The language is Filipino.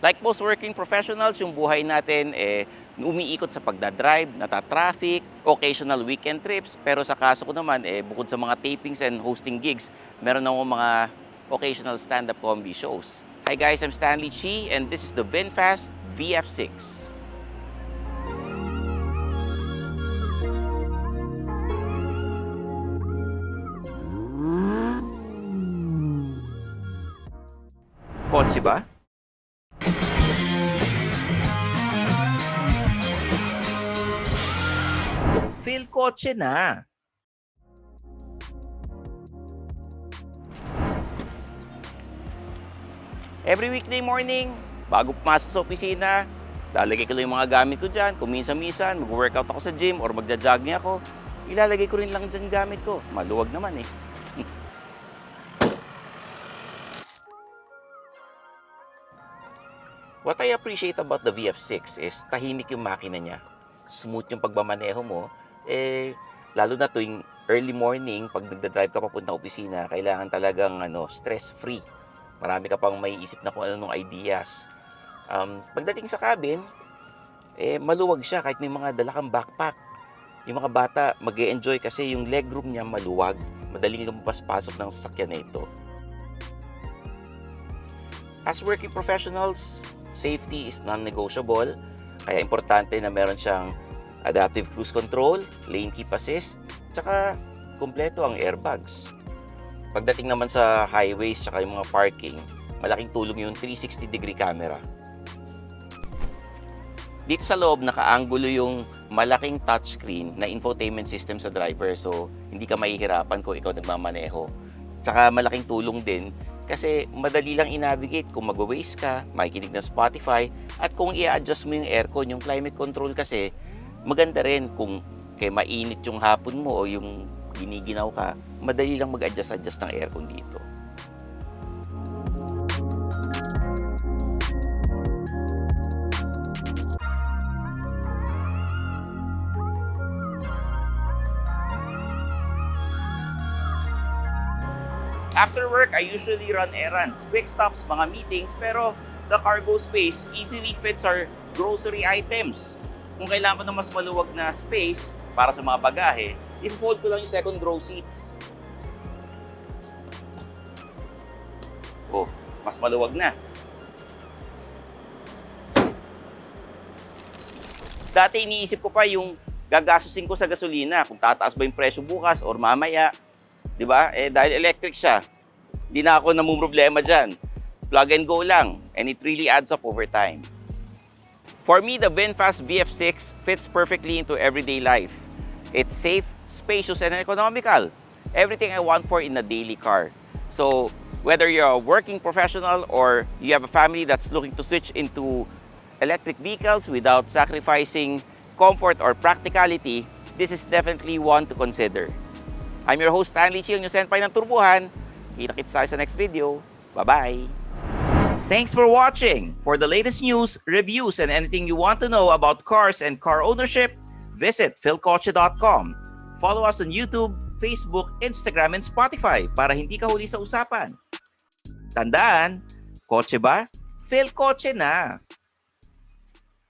Like most working professionals, yung buhay natin umiikot sa pagdadrive, nata-traffic, occasional weekend trips. Pero sa kaso ko naman, bukod sa mga tapings and hosting gigs, meron akong mga occasional stand-up comedy shows. Hi guys, I'm Stanley Chi and this is the VinFast VF6. Kotse ba? Feel kotse na. Every weekday morning, bago pumasok sa opisina, lalagay ko lang yung mga gamit ko dyan. Kung minsan-minsan, mag-workout ako sa gym or magja-jogging ako, ilalagay ko rin lang dyan gamit ko. Maluwag naman eh. What I appreciate about the VF6 is tahimik yung makina niya. Smooth yung pagmamaneho mo. Lalo na tuwing early morning, pag nagda-drive ka papunta opisina, kailangan talagang stress-free. Marami ka pang may isip na kung anong ideas. Pagdating sa cabin, maluwag siya kahit may mga dala kang backpack. Yung mga bata, mag-e-enjoy kasi yung legroom niya maluwag. Madaling lumabas-pasok ng sasakyan na ito. As working professionals, safety is non-negotiable. Kaya importante na meron siyang adaptive cruise control, lane keep assist, tsaka kumpleto ang airbags. Pagdating naman sa highways tsaka yung mga parking, malaking tulong yung 360-degree camera. Dito sa loob, naka-angulo yung malaking touchscreen na infotainment system sa driver. So, hindi ka mahihirapan kung ikaw nagmamaneho. Tsaka malaking tulong din kasi madali lang i-navigate kung mag-waze ka, makikinig ng Spotify, at kung i-adjust mo yung aircon, yung climate control kasi, maganda rin kung kay mainit yung hapon mo o yung giniginaw ka, madali lang mag-adjust ng aircon dito. After work, I usually run errands, quick stops, mga meetings, pero the cargo space easily fits our grocery items. Kung kailangan ko ng mas maluwag na space para sa mga bagahe, i-fold ko lang yung second row seats. Oh, mas maluwag na. Dati iniisip ko pa yung gagastusin ko sa gasolina, kung tataas ba yung presyo bukas or mamaya. Diba? Dahil electric siya, di na ako namumroblema dyan. Plug and go lang, and it really adds up over time. For me, the VinFast VF6 fits perfectly into everyday life. It's safe, spacious, and economical. Everything I want for in a daily car. So, whether you're a working professional or you have a family that's looking to switch into electric vehicles without sacrificing comfort or practicality, this is definitely one to consider. I'm your host, Stanley Chi, yung senpai ng Turbuhan. Kita-kits tayo sa next video. Bye-bye! Thanks for watching! For the latest news, reviews, and anything you want to know about cars and car ownership, visit philcoche.com. Follow us on YouTube, Facebook, Instagram, and Spotify para hindi ka huli sa usapan. Tandaan, kotse ba? Philcoche na!